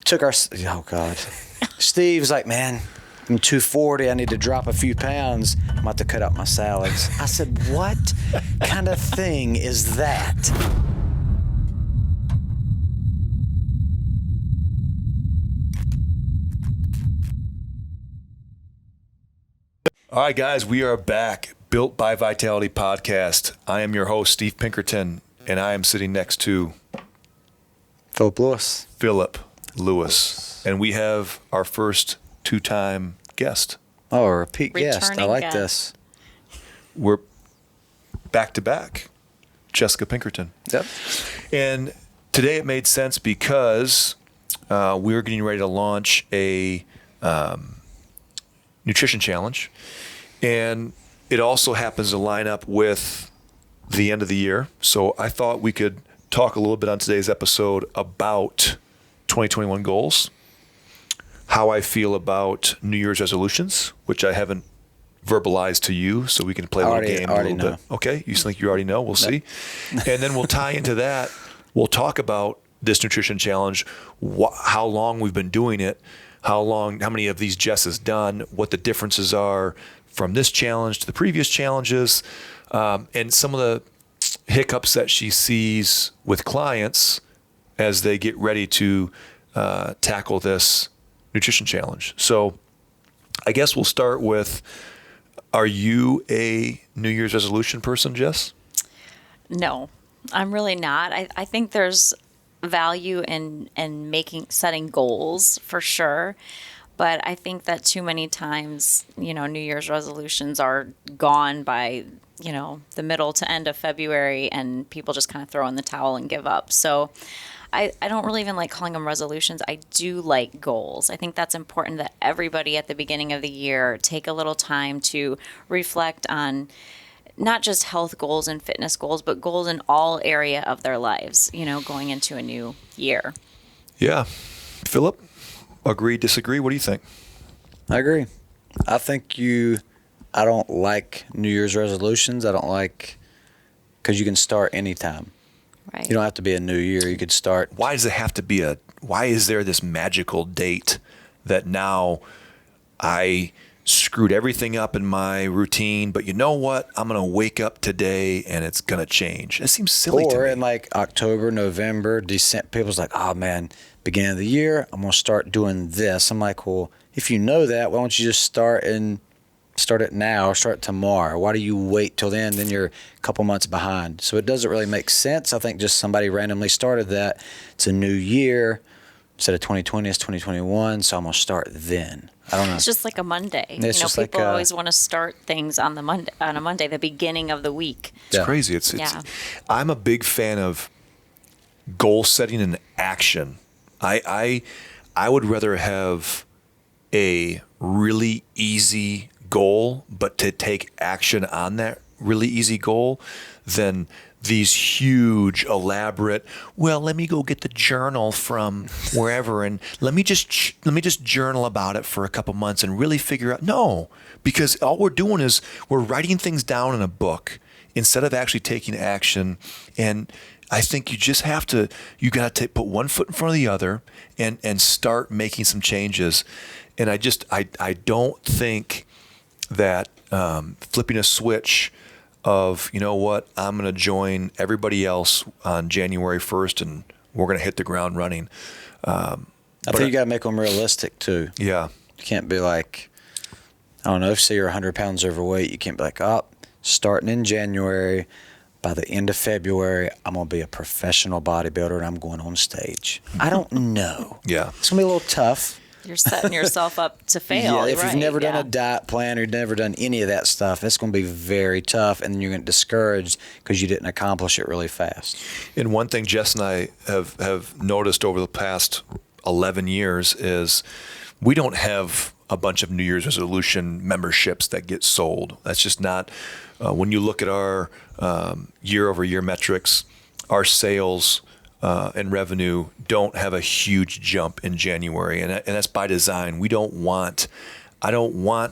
Oh God. Steve's like, man, I'm 240. I need to drop a few pounds. I'm about to cut out my salads. I said, what kind of thing is that? All right, guys, we are back. Built by Vitality Podcast. I am your host, Steve Pinkerton, and I am sitting next to Philip Lewis. And we have our first two-time guest. Oh, a repeat guest. I like guest. this. We're back-to-back. Jessica Pinkerton. Yep. And today it made sense because we're getting ready to launch a nutrition challenge. And it also happens to line up with the end of the year. So I thought we could talk a little bit on today's episode about 2021 goals, how I feel about New Year's resolutions, which I haven't verbalized to you, so we can play a little game a little bit. Okay, you think you already know? We'll see. And then we'll tie into that. We'll talk about this nutrition challenge, how long we've been doing it, how many of these Jess has done, what the differences are from this challenge to the previous challenges, and some of the hiccups that she sees with clients as they get ready to tackle this nutrition challenge. So I guess we'll start with, are you a New Year's resolution person, Jess? No, I'm really not. I think there's value in setting goals for sure. But I think that too many times, New Year's resolutions are gone by, the middle to end of February, and people just kind of throw in the towel and give up. So I don't really even like calling them resolutions. I do like goals. I think that's important that everybody at the beginning of the year take a little time to reflect on not just health goals and fitness goals, but goals in all area of their lives, going into a new year. Yeah. Philip? Agree, disagree? What do you think? I agree. I don't like New Year's resolutions. I don't like, because you can start anytime. Right. You don't have to be a new year. You could start. Why does it have to be why is there this magical date that now I screwed everything up in my routine, but you know what? I'm going to wake up today and it's going to change. It seems silly to me. Or in like October, November, December, people's like, oh man, beginning of the year, I'm going to start doing this. I'm like, well, if you know that, why don't you just start it now or start tomorrow? Why do you wait till then? Then you're a couple months behind. So it doesn't really make sense. I think just somebody randomly started that. It's a new year. Instead of 2020, it's 2021. So I'm going to start then. I don't know. It's just like a Monday. It's people always want to start things on a Monday, the beginning of the week. It's crazy. I'm a big fan of goal setting and action. I would rather have a really easy goal, but to take action on that really easy goal than these huge, elaborate, well, let me go get the journal from wherever and let me just journal about it for a couple months and really figure out. No, because all we're doing is we're writing things down in a book instead of actually taking action. And I think you just have to, put one foot in front of the other and start making some changes. And I don't think that flipping a switch of, you know what, I'm going to join everybody else on January 1st and we're going to hit the ground running. I think you got to make them realistic too. Yeah. You can't be like, I don't know, if say you're 100 pounds overweight, you can't be like, starting in January, by the end of February, I'm going to be a professional bodybuilder and I'm going on stage. I don't know. Yeah. It's going to be a little tough. You're setting yourself up to fail. Yeah, if you've never done a diet plan or never done any of that stuff, it's going to be very tough, and then you're going to get discouraged because you didn't accomplish it really fast. And one thing Jess and I have noticed over the past 11 years is we don't have a bunch of New Year's resolution memberships that get sold. That's just not, when you look at our year-over-year metrics, our sales and revenue don't have a huge jump in January, and that's by design. I don't want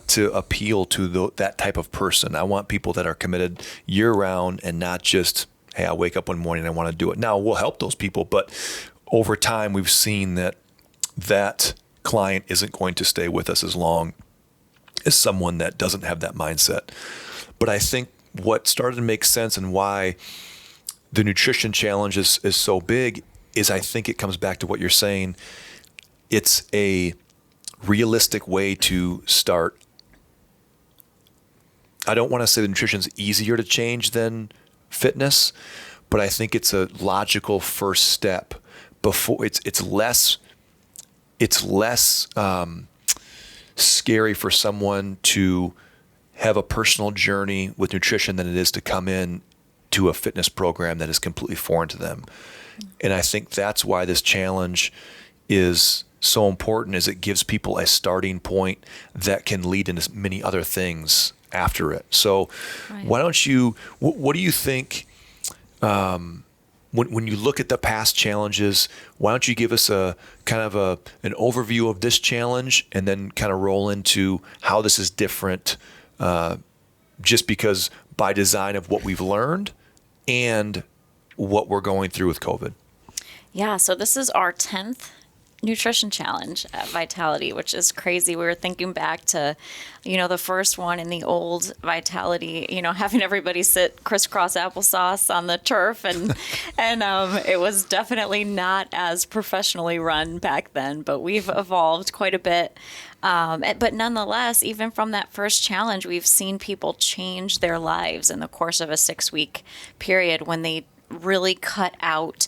to appeal to that type of person. I want people that are committed year-round and not just, hey, I wake up one morning and I want to do it. Now, we'll help those people, but over time we've seen that that client isn't going to stay with us as long as someone that doesn't have that mindset. But I think what started to make sense and why the nutrition challenge is so big is I think it comes back to what you're saying. It's a realistic way to start. I don't want to say the nutrition's easier to change than fitness, but I think it's a logical first step before it's less scary for someone to have a personal journey with nutrition than it is to come in to a fitness program that is completely foreign to them. And I think that's why this challenge is so important, is it gives people a starting point that can lead into many other things after it. So why don't you, what do you think, when you look at the past challenges, why don't you give us a kind of an overview of this challenge and then kind of roll into how this is different, just because by design of what we've learned and what we're going through with COVID. Yeah, so this is our 10th nutrition challenge at Vitality, which is crazy. We were thinking back to, the first one in the old Vitality, having everybody sit crisscross applesauce on the turf, and it was definitely not as professionally run back then, but we've evolved quite a bit. But nonetheless, even from that first challenge, we've seen people change their lives in the course of a 6-week period when they really cut out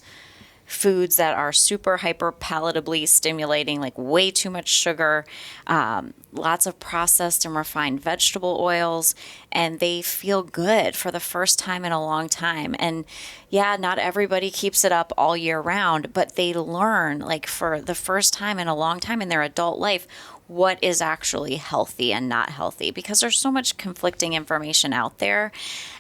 foods that are super hyper palatably stimulating, like way too much sugar, lots of processed and refined vegetable oils, and they feel good for the first time in a long time. And yeah, not everybody keeps it up all year round, but they learn, like, for the first time in a long time in their adult life, what is actually healthy and not healthy, because there's so much conflicting information out there.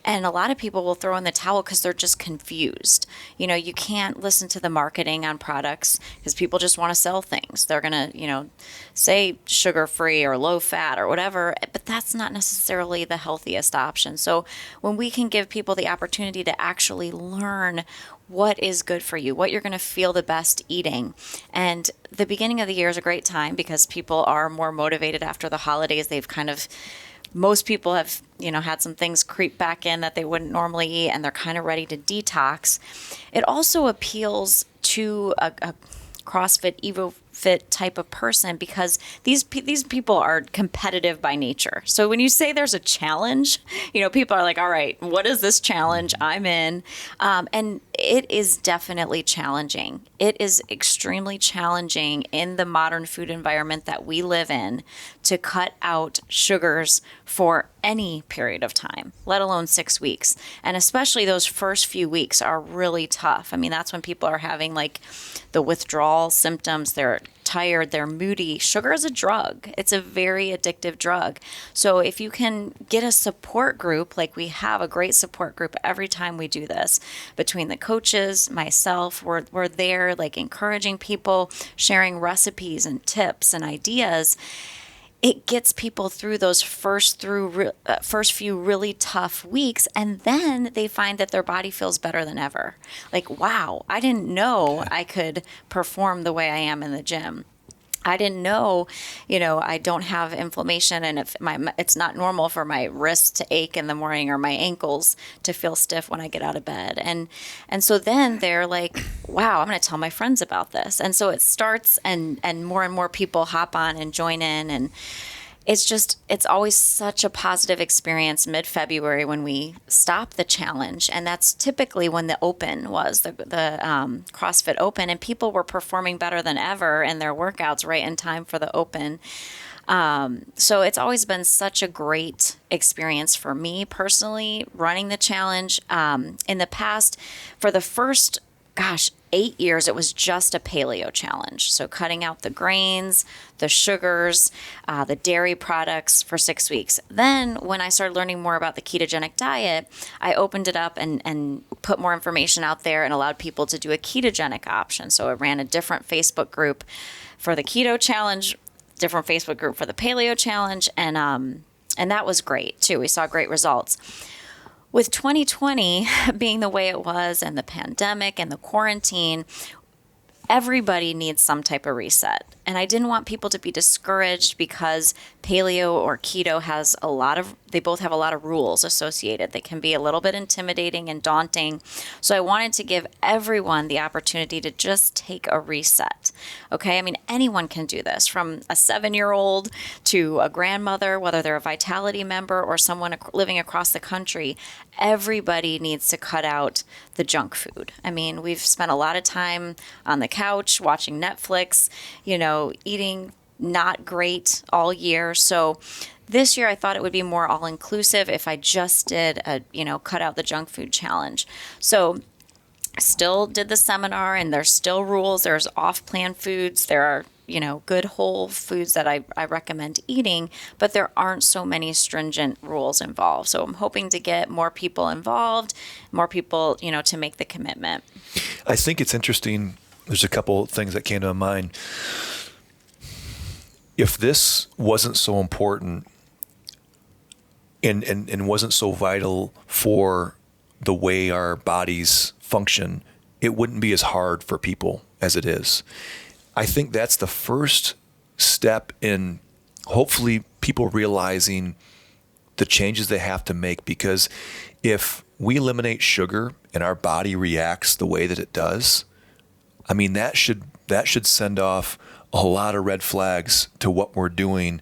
And a lot of people will throw in the towel because they're just confused. You can't listen to the marketing on products because people just want to sell things. They're going to, say sugar-free or low-fat or whatever, but that's not necessarily the healthiest option. So when we can give people the opportunity to actually learn what is good for you, what you're going to feel the best eating. And the beginning of the year is a great time because people are more motivated after the holidays. Most people have, had some things creep back in that they wouldn't normally eat, and they're kind of ready to detox. It also appeals to a CrossFit, EvoFit type of person because these people are competitive by nature. So when you say there's a challenge, people are like, all right, what is this challenge? I'm in. And it is definitely challenging. It is extremely challenging in the modern food environment that we live in to cut out sugars for any period of time, let alone 6 weeks. And especially those first few weeks are really tough. I mean, that's when people are having like the withdrawal symptoms. They're tired, they're moody. Sugar is a drug. It's a very addictive drug. So if you can get a support group, like we have a great support group every time we do this, between the coaches, myself, we're there like encouraging people, sharing recipes and tips and ideas. It gets people through those first few really tough weeks, and then they find that their body feels better than ever. Like, wow, I didn't know I could perform the way I am in the gym. I didn't know, I don't have inflammation, and if it's not normal for my wrists to ache in the morning or my ankles to feel stiff when I get out of bed. And so then they're like, wow, I'm going to tell my friends about this. And so it starts, and more people hop on and join in, and it's always such a positive experience mid-February when we stop the challenge. And that's typically when the Open was, the CrossFit Open, and people were performing better than ever in their workouts right in time for the Open. So it's always been such a great experience for me personally running the challenge. In the past, for the first 8 years, it was just a paleo challenge. So cutting out the grains, the sugars, the dairy products for 6 weeks. Then when I started learning more about the ketogenic diet, I opened it up and put more information out there and allowed people to do a ketogenic option. So I ran a different Facebook group for the keto challenge, different Facebook group for the paleo challenge. And that was great too. We saw great results. With 2020 being the way it was, and the pandemic and the quarantine, everybody needs some type of reset. And I didn't want people to be discouraged because paleo or keto they both have a lot of rules associated. They can be a little bit intimidating and daunting. So I wanted to give everyone the opportunity to just take a reset. Okay. I mean, anyone can do this, from a 7-year-old to a grandmother, whether they're a Vitality member or someone living across the country. Everybody needs to cut out the junk food. I mean, we've spent a lot of time on the couch watching Netflix, eating not great all year. So this year I thought it would be more all inclusive if I just did cut out the junk food challenge. So still did the seminar, and there's still rules. There's off-plan foods. There are, good whole foods that I recommend eating, but there aren't so many stringent rules involved. So I'm hoping to get more people involved, more people, to make the commitment. I think it's interesting. There's a couple things that came to my mind. If this wasn't so important and wasn't so vital for the way our bodies function, it wouldn't be as hard for people as it is. I think that's the first step in hopefully people realizing the changes they have to make, because if we eliminate sugar and our body reacts the way that it does, I mean, that should send off a lot of red flags to what we're doing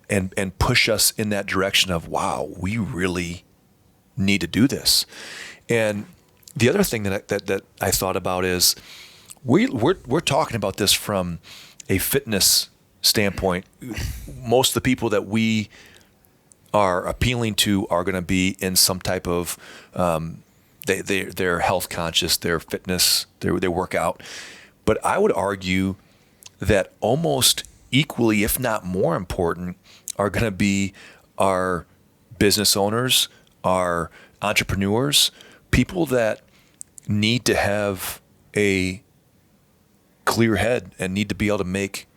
and push us in that direction of, wow, we really need to do this. And the other thing that I thought about is we're talking about this from a fitness standpoint. Most of the people that we are appealing to are going to be in some type of they're health conscious, they're fitness, they work out. But I would argue that almost equally, if not more important, are going to be our business owners, our entrepreneurs, people that need to have a clear head and need to be able to make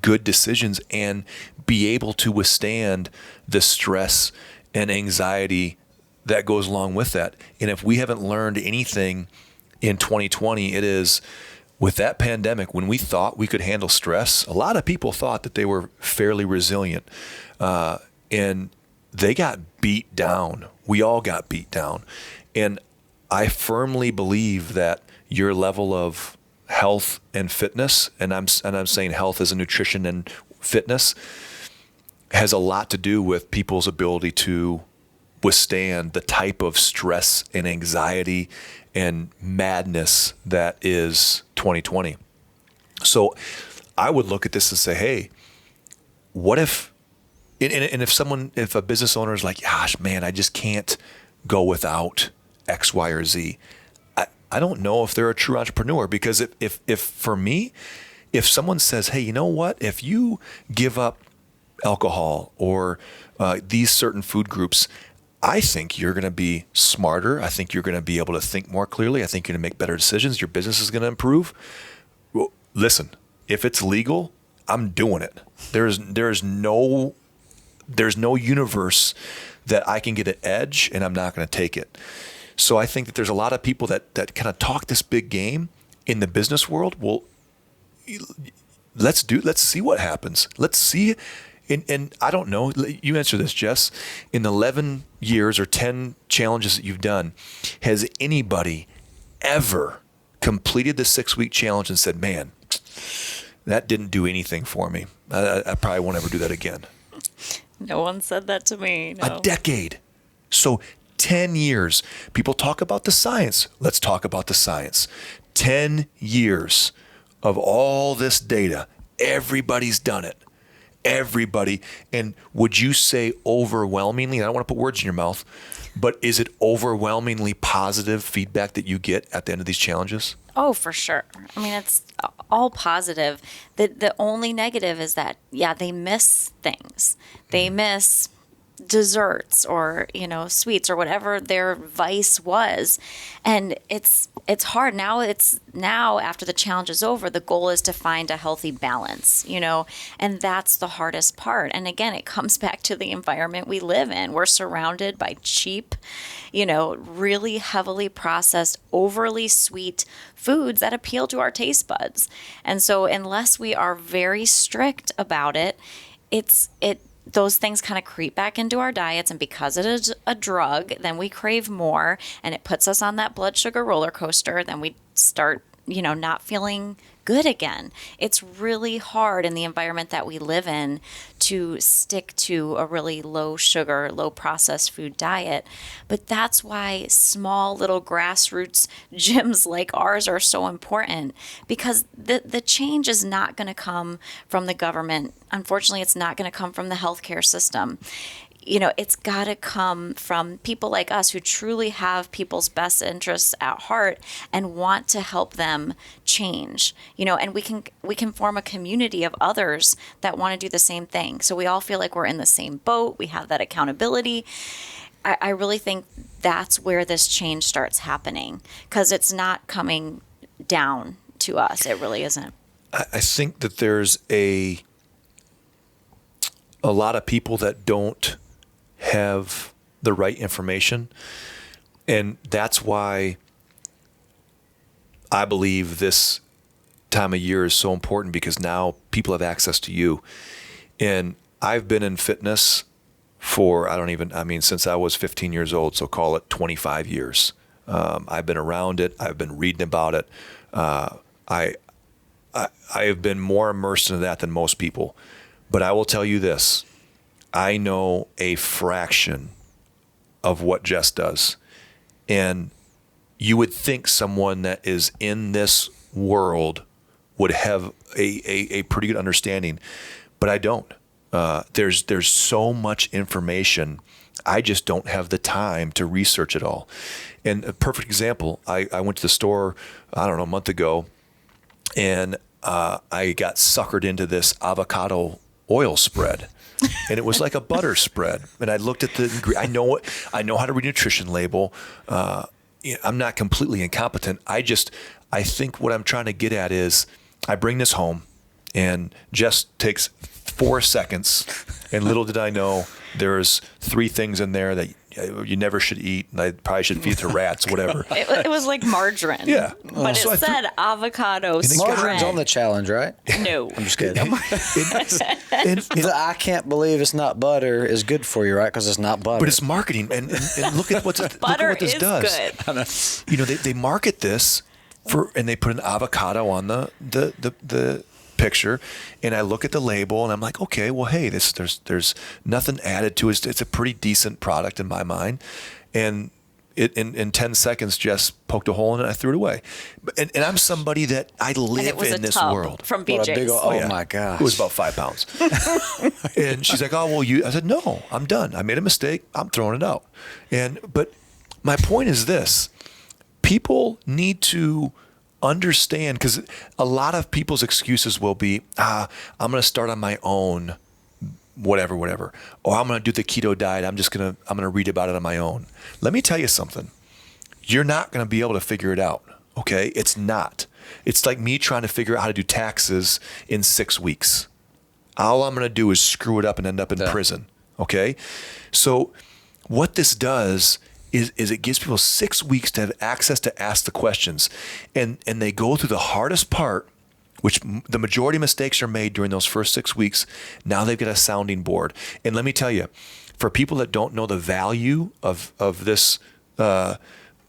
good decisions and be able to withstand the stress and anxiety that goes along with that. And if we haven't learned anything in 2020, it is with that pandemic, when we thought we could handle stress, a lot of people thought that they were fairly resilient, and they got beat down. We all got beat down. And I firmly believe that your level of health and fitness, and I'm saying health as a nutrition and fitness, has a lot to do with people's ability to withstand the type of stress and anxiety and madness that is 2020. So I would look at this and say, hey, what if, and if a business owner is like, gosh, man, I just can't go without X, Y, or Z. I don't know if they're a true entrepreneur, because if for me, if someone says, hey, you know what, if you give up alcohol or these certain food groups, I think you're going to be smarter. I think you're going to be able to think more clearly. I think you're going to make better decisions. Your business is going to improve. Well, listen, if it's legal, I'm doing it. There's no universe that I can get an edge and I'm not going to take it. So I think that there's a lot of people that kind of talk this big game in the business world. Well, let's see what happens. Let's see. And I don't know, you answer this, Jess. In 11 years or 10 challenges that you've done, has anybody ever completed the 6-week challenge and said, man, that didn't do anything for me. I probably won't ever do that again. No one said that to me. No. A decade. So 10 years. People talk about the science. Let's talk about the science. 10 years of all this data. Everybody's done it. Everybody. And would you say overwhelmingly, I don't want to put words in your mouth, but is it overwhelmingly positive feedback that you get at the end of these challenges? Oh, for sure. I mean, it's all positive. The only negative is that, they miss things. They miss desserts or, sweets or whatever their vice was. And it's hard now. It's now, after the challenge is over, the goal is to find a healthy balance, and that's the hardest part. And again, it comes back to the environment we live in. We're surrounded by cheap, really heavily processed, overly sweet foods that appeal to our taste buds. And so unless we are very strict about it, those things kind of creep back into our diets, and because it is a drug, then we crave more, and it puts us on that blood sugar roller coaster. Then we start, not feeling good again. It's really hard in the environment that we live in to stick to a really low sugar, low processed food diet. But that's why small little grassroots gyms like ours are so important, because the change is not going to come from the government. Unfortunately, it's not going to come from the healthcare system. It's got to come from people like us who truly have people's best interests at heart and want to help them change. And we can form a community of others that want to do the same thing. So we all feel like we're in the same boat. We have that accountability. I really think that's where this change starts happening, because it's not coming down to us. It really isn't. I think that there's a lot of people that don't have the right information. And that's why I believe this time of year is so important, because now people have access to you. And I've been in fitness for, since I was 15 years old, so call it 25 years. I've been around it. I've been reading about it. I have been more immersed into that than most people. But I will tell you this. I know a fraction of what Jess does. And you would think someone that is in this world would have a pretty good understanding, but I don't. There's so much information. I just don't have the time to research it all. And a perfect example, I went to the store, a month ago, and I got suckered into this avocado oil spread. And it was like a butter spread. And I looked at I know how to read a nutrition label. I'm not completely incompetent. I think what I'm trying to get at is I bring this home, and Jess takes 4 seconds, and little did I know there's 3 things in there that you never should eat, and I probably should feed to rats, whatever. It was like margarine. Yeah. But it said avocado spread. Margarine's on the challenge, right? No. I'm just kidding. And I can't believe it's not butter is good for you, right? Because it's not butter. But it's marketing, and look at what this does. Good. They market this and they put an avocado on the picture, and I look at the label, and I'm like, okay, well, hey, there's nothing added to it. It's a pretty decent product in my mind, and in 10 seconds, Jess poked a hole in it. I threw it away, and I'm somebody that I live in this world. From BJ's. Oh my gosh, it was about 5 pounds. And she's like, oh well, I said, no, I'm done. I made a mistake. I'm throwing it out. But my point is this: people need to understand, because a lot of people's excuses will be, I'm going to start on my own, whatever, or I'm going to do the keto diet. I'm going to read about it on my own. Let me tell you something. You're not going to be able to figure it out. Okay. It's not. It's like me trying to figure out how to do taxes in 6 weeks. All I'm going to do is screw it up and end up in prison. Okay. So what this does is it gives people 6 weeks to have access to ask the questions. And they go through the hardest part, which the majority of mistakes are made during those first 6 weeks. Now they've got a sounding board. And let me tell you, for people that don't know the value of this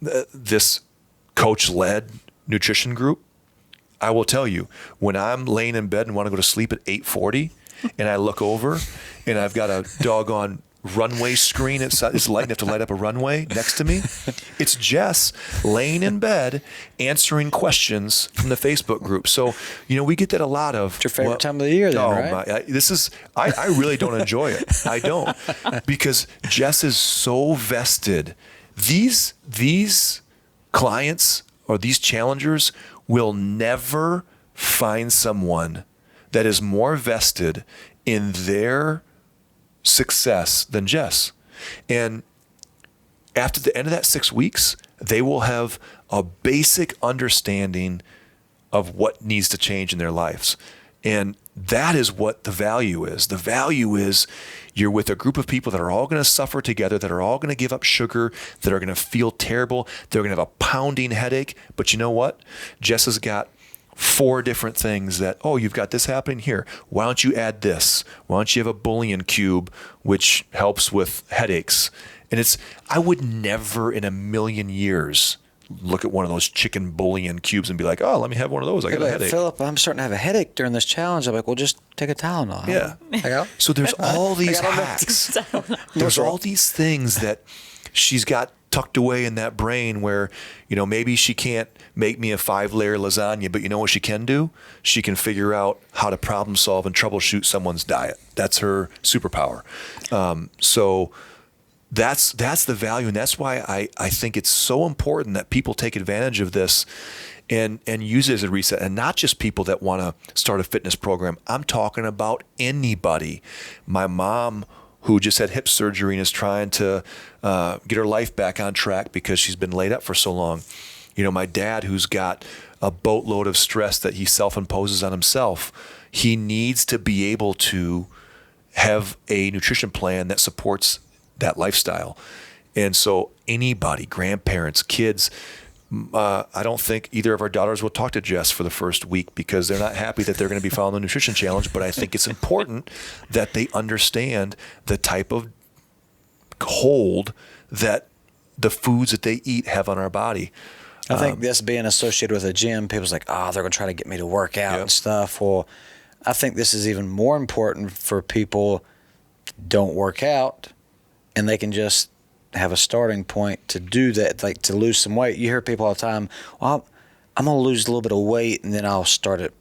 this coach-led nutrition group, I will tell you, when I'm laying in bed and want to go to sleep at 8:40, and I look over and I've got a doggone runway screen, it's light enough to light up a runway next to me. It's Jess laying in bed answering questions from the Facebook group. So, we get that a lot of. It's your favorite time of the year then, right? I really don't enjoy it. I don't, because Jess is so vested. These clients or these challengers will never find someone that is more vested in their success than Jess. And after the end of that 6 weeks, they will have a basic understanding of what needs to change in their lives. And that is what the value is. The value is you're with a group of people that are all going to suffer together, that are all going to give up sugar, that are going to feel terrible. They're going to have a pounding headache. But you know what? Jess has got 4 different things that, oh, you've got this happening here. Why don't you add this? Why don't you have a bouillon cube, which helps with headaches? And I would never in a million years look at one of those chicken bouillon cubes and be like, oh, let me have one of those. I got a headache. Philip, I'm starting to have a headache during this challenge. I'm like, well, just take a Tylenol. Yeah. So there's all these hacks. There's all these things that she's got tucked away in that brain where, maybe she can't make me a 5-layer lasagna, but you know what she can do? She can figure out how to problem solve and troubleshoot someone's diet. That's her superpower. So that's the value, and that's why I think it's so important that people take advantage of this and use it as a reset, and not just people that want to start a fitness program. I'm talking about anybody. My mom, who just had hip surgery and is trying to get her life back on track because she's been laid up for so long. My dad, who's got a boatload of stress that he self-imposes on himself, he needs to be able to have a nutrition plan that supports that lifestyle. And so anybody, grandparents, kids, I don't think either of our daughters will talk to Jess for the first week because they're not happy that they're going to be following the nutrition challenge. But I think it's important that they understand the type of hold that the foods that they eat have on our body. I think this being associated with a gym, people's like, oh, they're going to try to get me to work out and stuff. Well, I think this is even more important for people who don't work out, and they can just have a starting point to do that, like to lose some weight. You hear people all the time, well, I'm going to lose a little bit of weight, and then I'll start at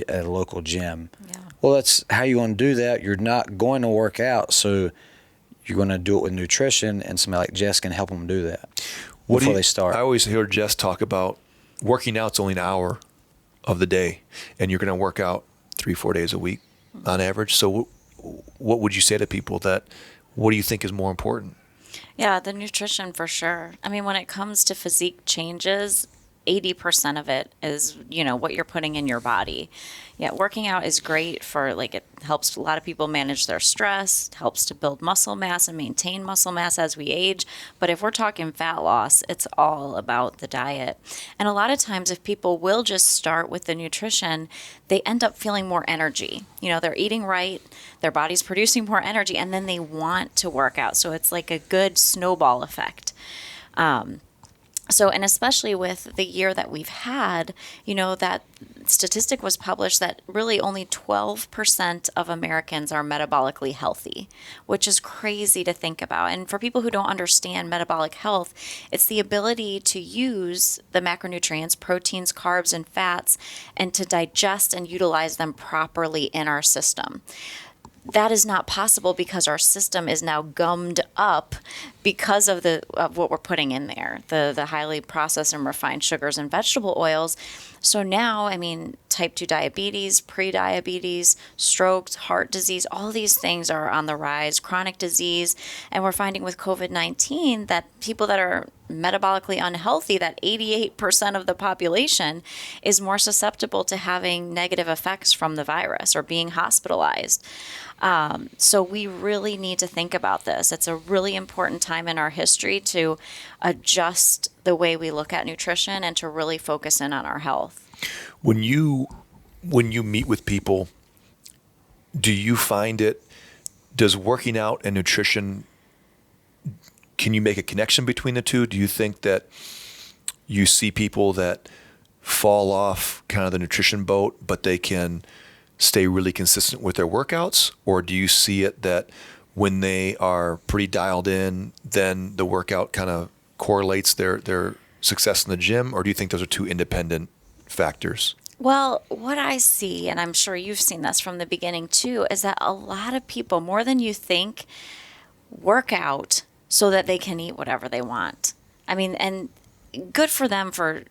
a local gym. Yeah. Well, that's how you want to do that. You're not going to work out, so you're going to do it with nutrition, and somebody like Jess can help them do that before they start. I always hear Jess talk about working out's only an hour of the day, and you're going to work out 3-4 days a week on average. So what would you say to people what do you think is more important? Yeah, the nutrition for sure. I mean, when it comes to physique changes, 80% of it is, what you're putting in your body. Yeah, working out is great for, it helps a lot of people manage their stress, helps to build muscle mass and maintain muscle mass as we age. But if we're talking fat loss, it's all about the diet. And a lot of times if people will just start with the nutrition, they end up feeling more energy. They're eating right, their body's producing more energy, and then they want to work out. So it's like a good snowball effect. And especially with the year that we've had, that statistic was published that really only 12% of Americans are metabolically healthy, which is crazy to think about. And for people who don't understand metabolic health, it's the ability to use the macronutrients, proteins, carbs, and fats, and to digest and utilize them properly in our system. That is not possible because our system is now gummed up because of what we're putting in there, the highly processed and refined sugars and vegetable oils. So now, type 2 diabetes, pre-diabetes, strokes, heart disease, all these things are on the rise, chronic disease. And we're finding with COVID-19 that people that are metabolically unhealthy, that 88% of the population is more susceptible to having negative effects from the virus or being hospitalized. So we really need to think about this. It's a really important time in our history to adjust the way we look at nutrition and to really focus in on our health. When you meet with people, do you find does working out and nutrition, can you make a connection between the two? Do you think that you see people that fall off kind of the nutrition boat, but they can stay really consistent with their workouts? Or do you see it that when they are pretty dialed in, then the workout kind of correlates their success in the gym? Or do you think those are two independent factors? Well, what I see, and I'm sure you've seen this from the beginning too, is that a lot of people, more than you think, work out so that they can eat whatever they want. And good for them for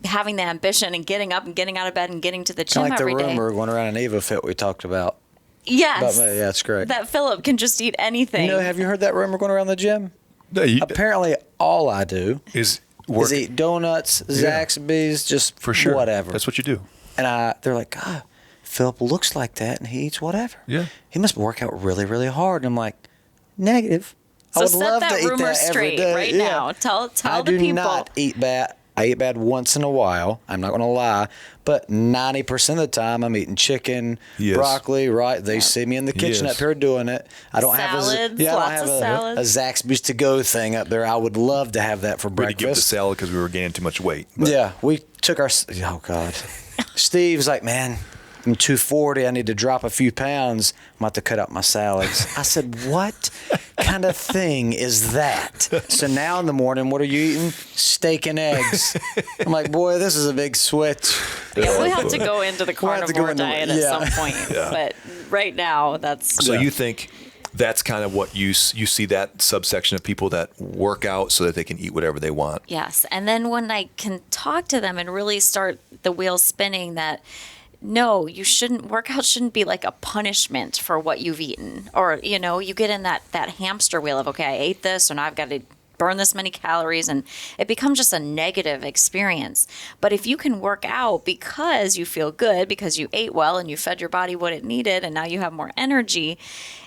having the ambition and getting up and getting out of bed and getting to the gym kind of like every the day. rumor going around in EvoFit we talked about. Yes. But, yeah, it's great. That Philip can just eat anything. Have you heard that rumor going around the gym? No, Apparently, all I do is eat donuts, Zaxby's, just for sure. whatever. That's what you do. And they're like, God, Philip looks like that, and he eats whatever. Yeah. He must work out really, really hard. And I'm like, negative. So I would set love that to eat rumor that straight every day. right now. Tell I the people. do not eat bad. I eat bad once in a while. I'm not going to lie. But 90% of the time, I'm eating chicken, broccoli, right? They see me in the kitchen up here doing it. I don't Salads, have lots of a salads. Zaxby's to go thing up there. I would love to have that for We had to give the breakfast. salad because we were gaining too much weight. But Yeah, we took our. Oh God, Steve's like, man, I'm 240. I need to drop a few pounds. I'm about to cut out my salads. I said, what kind of thing is that? So now in the morning, what are you eating? Steak and eggs. I'm like, boy, this is a big switch. Yeah, we have to go into the We'll have to go carnivore into- diet yeah. at some point. But right now, that's So you think that's kind of what you see, that subsection of people that work out so that they can eat whatever they want. yes. And then when I can talk to them and really start the wheel spinning that no, workout shouldn't be like a punishment for what you've eaten. Or, you get in that hamster wheel of, okay, I ate this and I've got to burn this many calories, and it becomes just a negative experience. But if you can work out because you feel good, because you ate well and you fed your body what it needed and now you have more energy,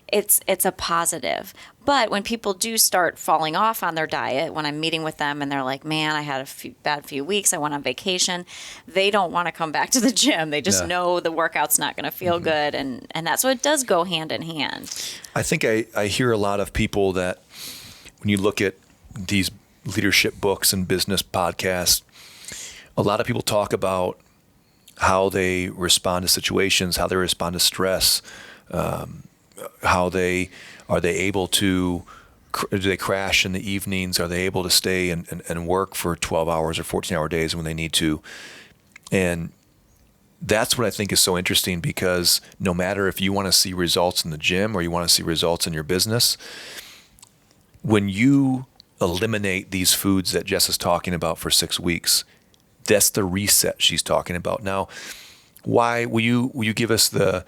it's a positive. But when people do start falling off on their diet, when I'm meeting with them and they're like, man, I had a bad few weeks, I went on vacation, they don't want to come back to the gym. They just know the workout's not going to feel good. And that's what it does go hand in hand. I think I hear a lot of people that when you look at these leadership books and business podcasts, a lot of people talk about how they respond to situations, how they respond to stress, how are they able to, do they crash in the evenings? Are they able to stay and work for 12 hours or 14-hour days when they need to? And that's what I think is so interesting, because no matter if you want to see results in the gym or you want to see results in your business, when you eliminate these foods that Jess is talking about for 6 weeks, that's the reset she's talking about. Now, why will you give us the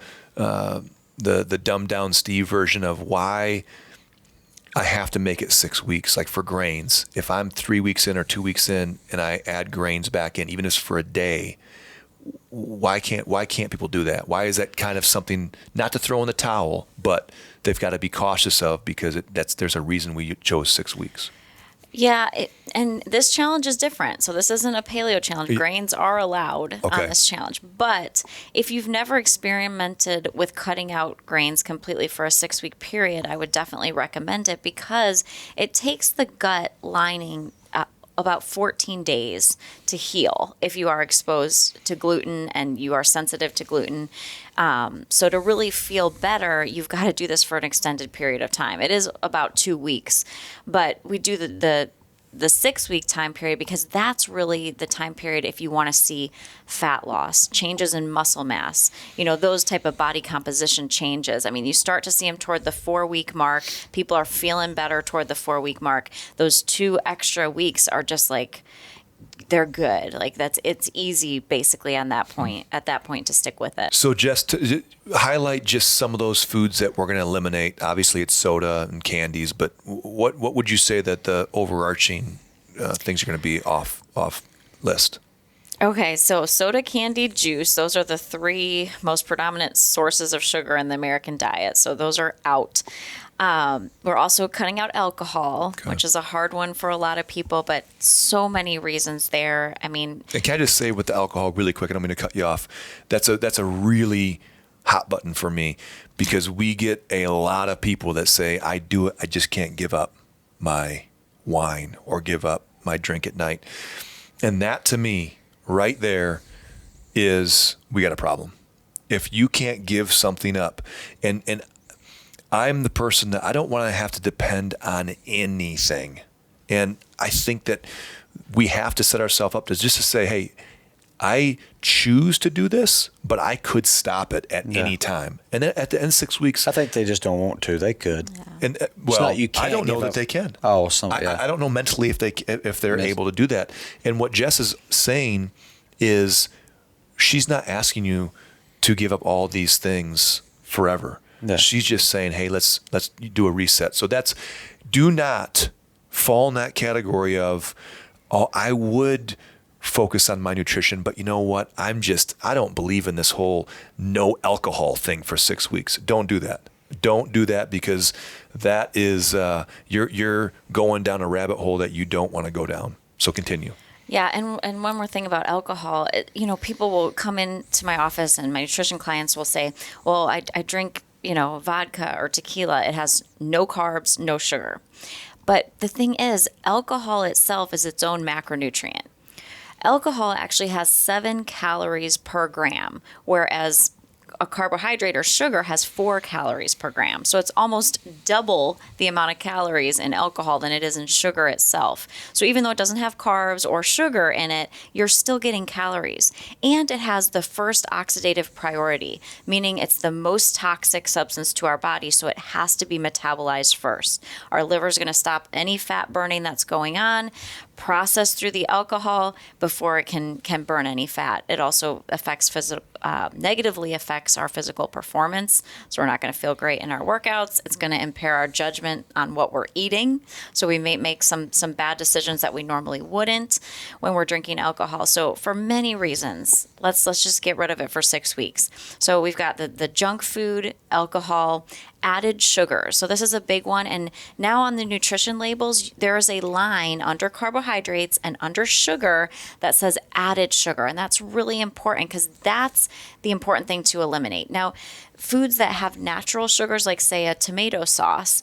dumbed down Steve version of why I have to make it 6 weeks? Like for grains, if I'm 3 weeks in or 2 weeks in and I add grains back in, even if it's for a day, why can't people do that? Why is that kind of something not to throw in the towel, but they've got to be cautious of, because there's a reason we chose 6 weeks. Yeah, and this challenge is different. So this isn't a paleo challenge. Grains are allowed on this challenge. But if you've never experimented with cutting out grains completely for a 6-week period, I would definitely recommend it, because it takes the gut lining about 14 days to heal if you are exposed to gluten and you are sensitive to gluten. So to really feel better, you've got to do this for an extended period of time. It is about 2 weeks, but we do the 6-week time period because that's really the time period if you want to see fat loss, changes in muscle mass, those type of body composition changes. I mean, you start to see them toward the 4-week mark. People are feeling better toward the 4-week mark. Those 2 extra weeks are just like, they're good. Like it's easy basically at that point to stick with it. So just to highlight just some of those foods that we're going to eliminate. Obviously it's soda and candies, but what would you say that the overarching things are going to be off list? Okay, so soda, candy, juice, those are the 3 most predominant sources of sugar in the American diet. So those are out. We're also cutting out alcohol, which is a hard one for a lot of people, but so many reasons there. I mean, and can I just say with the alcohol really quick, and I'm going to cut you off, that's a really hot button for me, because we get a lot of people that say, I just can't give up my wine or give up my drink at night. And that to me, right there, is we got a problem. If you can't give something up, and I'm the person that I don't want to have to depend on anything. And I think that we have to set ourselves up to say, hey, I choose to do this, but I could stop it at any time. And then at the end of 6 weeks, I think they just don't want to. They could. Yeah. And not you can't I don't know give that up. they can. Oh, I don't know mentally if they're able to do that. And what Jess is saying is, she's not asking you to give up all these things forever. Yeah. She's just saying, hey, let's do a reset. So do not fall in that category of, oh, I would focus on my nutrition, but you know what? I don't believe in this whole no alcohol thing for 6 weeks. Don't do that. Don't do that, because that is, you're going down a rabbit hole that you don't want to go down. So continue. Yeah, and one more thing about alcohol, people will come into my office and my nutrition clients will say, well, I drink, vodka or tequila. It has no carbs, no sugar. But the thing is, alcohol itself is its own macronutrient. Alcohol actually has 7 calories per gram, whereas a carbohydrate or sugar has 4 calories per gram. So it's almost double the amount of calories in alcohol than it is in sugar itself. So even though it doesn't have carbs or sugar in it, you're still getting calories. And it has the first oxidative priority, meaning it's the most toxic substance to our body, so it has to be metabolized first. Our liver is going to stop any fat burning that's going on, process through the alcohol before it can burn any fat. It also negatively affects our physical performance. So we're not going to feel great in our workouts. It's going to impair our judgment on what we're eating. So we may make some bad decisions that we normally wouldn't when we're drinking alcohol. So for many reasons, let's just get rid of it for 6 weeks. So we've got the junk food, alcohol, added sugar. So this is a big one. And now on the nutrition labels, there is a line under carbohydrates and under sugar that says added sugar. And that's really important, because that's the important thing to eliminate. Now, foods that have natural sugars, like say a tomato sauce,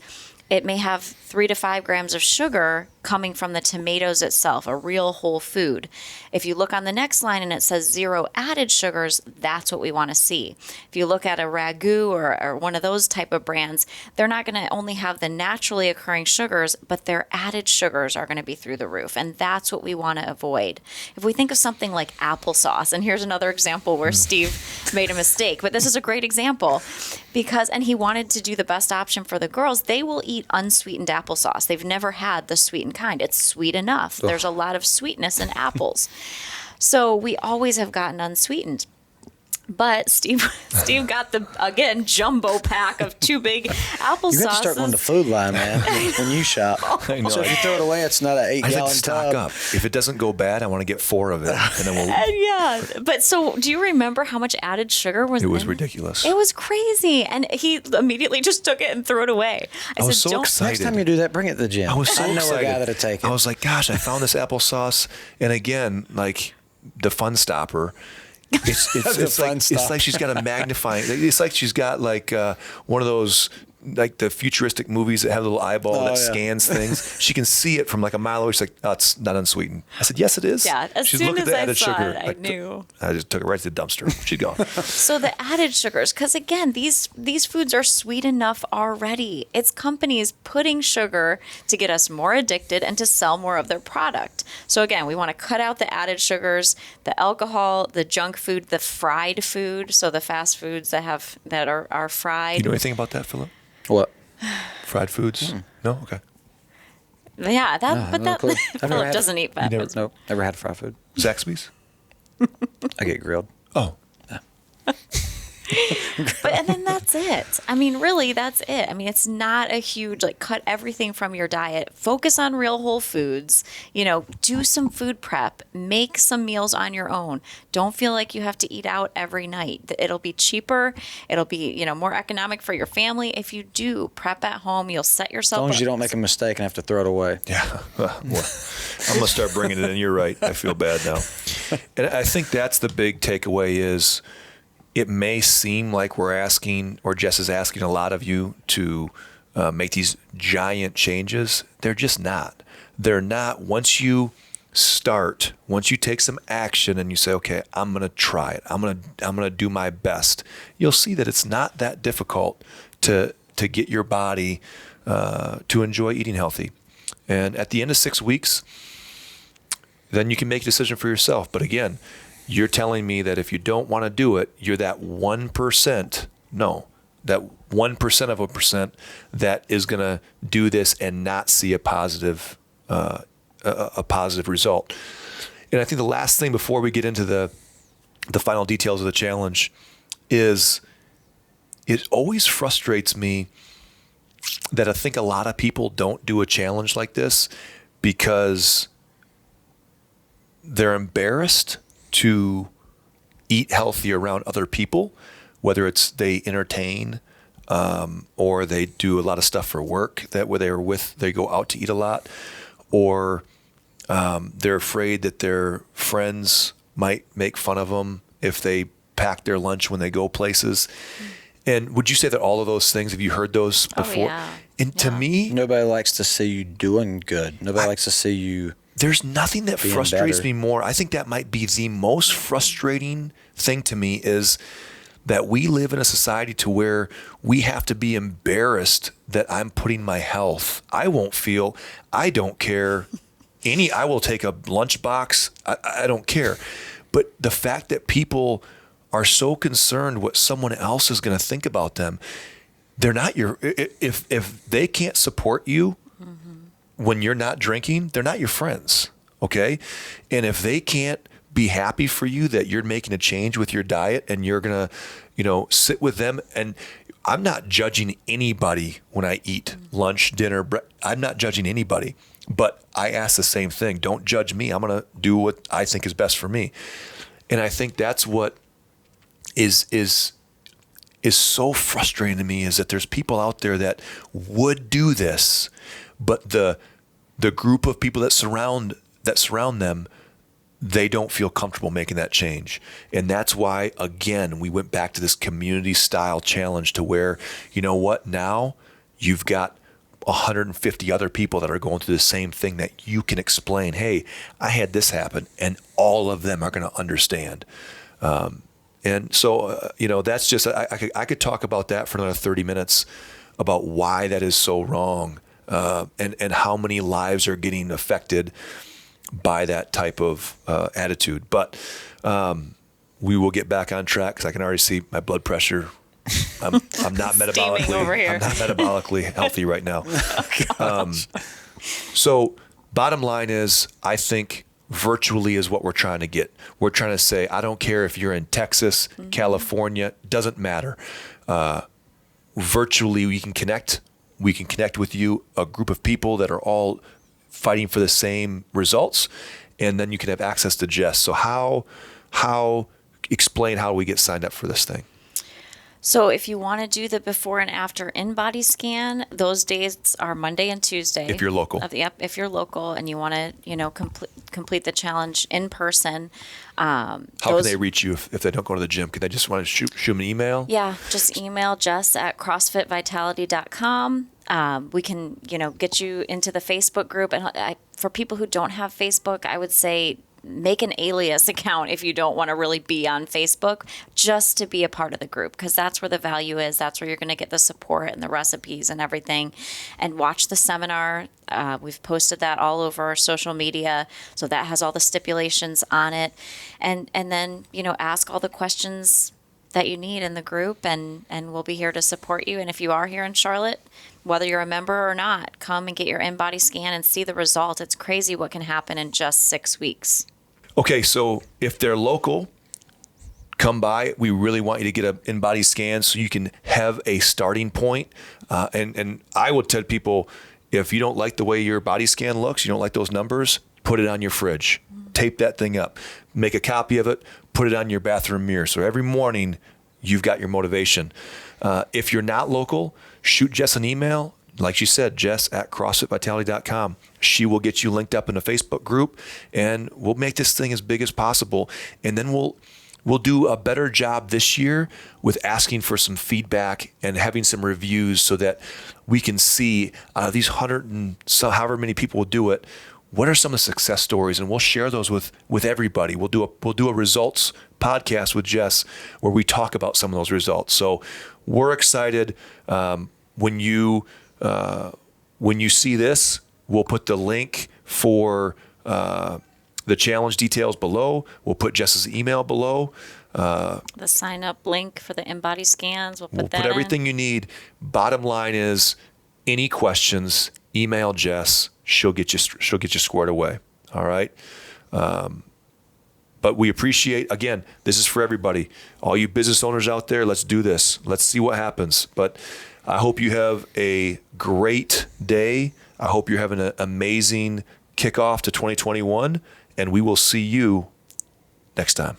it may have 3 to 5 grams of sugar coming from the tomatoes itself, a real whole food. If you look on the next line and it says 0 added sugars, that's what we want to see. If you look at a ragu or one of those type of brands, they're not going to only have the naturally occurring sugars, but their added sugars are going to be through the roof. And that's what we want to avoid. If we think of something like applesauce, and here's another example where Steve made a mistake, but this is a great example, and he wanted to do the best option for the girls. They will eat unsweetened applesauce. They've never had the sweetened kind. It's sweet enough. There's a lot of sweetness in apples. So we always have gotten unsweetened. But Steve got the, again, jumbo pack of 2 big applesauces. You have to start going to Food Line, man, when you shop. I know. So if you throw it away, it's not an 8-gallon stock tub. up. If it doesn't go bad, I want to get 4 of it, and then we'll. Yeah, but so do you remember how much added sugar was? It was ridiculous. It was crazy, and he immediately just took it and threw it away. I was so excited. Next time you do that, bring it to the gym. I was so I know excited. a guy that'll take it. I was like, gosh, I found this applesauce, and again, like the fun stopper. It's like she's got a magnifying. It's like she's got like one of those, like the futuristic movies that have a little eyeball that scans things. She can see it from like a mile away. She's like, oh, it's not unsweetened. I said, yes, it is. Yeah, as She's soon looking as at the I added saw sugar. it, I knew. I just took it right to the dumpster. She'd gone. So the added sugars, because again, these foods are sweet enough already. It's companies putting sugar to get us more addicted and to sell more of their product. So again, we want to cut out the added sugars, the alcohol, the junk food, the fried food. So the fast foods that are fried. You know anything about that, Philip? What? Fried foods? No? Okay. Yeah, clue. Philip doesn't eat fast foods. Nope, never had fried food. Zaxby's? I get grilled. Oh. And then that's it. I mean, really, that's it. I mean, it's not a huge, cut everything from your diet. Focus on real whole foods. Do some food prep. Make some meals on your own. Don't feel like you have to eat out every night. It'll be cheaper. It'll be, more economic for your family. If you do prep at home, you'll set yourself up. As long as you don't make a mistake and have to throw it away. Yeah. Well, I'm going to start bringing it in. You're right. I feel bad now. And I think that's the big takeaway is, it may seem like we're asking, or Jess is asking a lot of you to make these giant changes. They're just not. They're not. Once you take some action and you say, okay, I'm going to try it. I'm going to do my best. You'll see that it's not that difficult to get your body to enjoy eating healthy. And at the end of 6 weeks, then you can make a decision for yourself. But again, you're telling me that if you don't want to do it, you're that 1%. No, that 1% of a percent that is going to do this and not see a positive result. And I think the last thing before we get into the final details of the challenge is it always frustrates me that I think a lot of people don't do a challenge like this because they're embarrassed to eat healthy around other people, whether it's they entertain or they do a lot of stuff for work that where they go out to eat a lot, or they're afraid that their friends might make fun of them if they pack their lunch when they go places. And would you say that all of those things, have you heard those before? Oh, yeah. And to me, Nobody likes to see you doing good. Nobody likes to see you. there's nothing that being frustrates better. me more. I think that might be the most frustrating thing to me is that we live in a society to where we have to be embarrassed that I'm putting my health. I don't care. I will take a lunchbox. I don't care. But the fact that people are so concerned what someone else is going to think about them, they're not if they can't support you when you're not drinking, they're not your friends. Okay. And if they can't be happy for you that you're making a change with your diet and you're going to, sit with them. And I'm not judging anybody when I eat lunch, dinner. I'm not judging anybody, but I ask the same thing. Don't judge me. I'm going to do what I think is best for me. And I think that's what is so frustrating to me is that there's people out there that would do this, but the group of people that surround them, they don't feel comfortable making that change. And that's why, again, we went back to this community style challenge to where, you know what, now you've got 150 other people that are going through the same thing that you can explain, hey, I had this happen, and all of them are going to understand. And so, that's just, I could talk about that for another 30 minutes about why that is so wrong, and how many lives are getting affected by that type of attitude. But we will get back on track because I can already see my blood pressure. I'm not Steaming over here. I'm not metabolically healthy right now. Oh, So bottom line is, I think virtually is what we're trying to get. We're trying to say, I don't care if you're in Texas, California, doesn't matter. Virtually, we can connect. We can connect with you, a group of people that are all fighting for the same results, and then you can have access to Jess. So explain how we get signed up for this thing. So if you want to do the before and after in-body scan, those dates are Monday and Tuesday. If you're local. Yep, if you're local and you want to, complete the challenge in person. How can they reach you if they don't go to the gym? Can they just want to shoot them an email? Yeah, just email Jess at CrossFitVitality.com. We can, get you into the Facebook group. And for people who don't have Facebook, I would say make an alias account if you don't want to really be on Facebook, just to be a part of the group, because that's where the value is. That's where you're going to get the support and the recipes and everything. And watch the seminar. We've posted that all over our social media, so that has all the stipulations on it. And then, ask all the questions that you need in the group, and we'll be here to support you. And if you are here in Charlotte, whether you're a member or not, come and get your in-body scan and see the result. It's crazy what can happen in just 6 weeks. Okay, so if they're local, come by. We really want you to get an in-body scan so you can have a starting point. And I would tell people, if you don't like the way your body scan looks, you don't like those numbers, put it on your fridge. Tape that thing up. Make a copy of it. Put it on your bathroom mirror. So every morning, you've got your motivation. If you're not local, shoot Jess an email. Like she said, Jess at CrossFitVitality.com. She will get you linked up in a Facebook group, and we'll make this thing as big as possible. And then we'll do a better job this year with asking for some feedback and having some reviews so that we can see these 100 and so however many people will do it. What are some of the success stories? And we'll share those with everybody. We'll do a results podcast with Jess where we talk about some of those results. So we're excited. When you see this, we'll put the link for the challenge details below. We'll put Jess's email below. The sign up link for the in-body scans, we'll put everything you need. Bottom line is, any questions, email Jess. She'll get you squared away. All right. But But we appreciate, again, this is for everybody. All you business owners out there, let's do this. Let's see what happens. But I hope you have a great day. I hope you're having an amazing kickoff to 2021, and we will see you next time.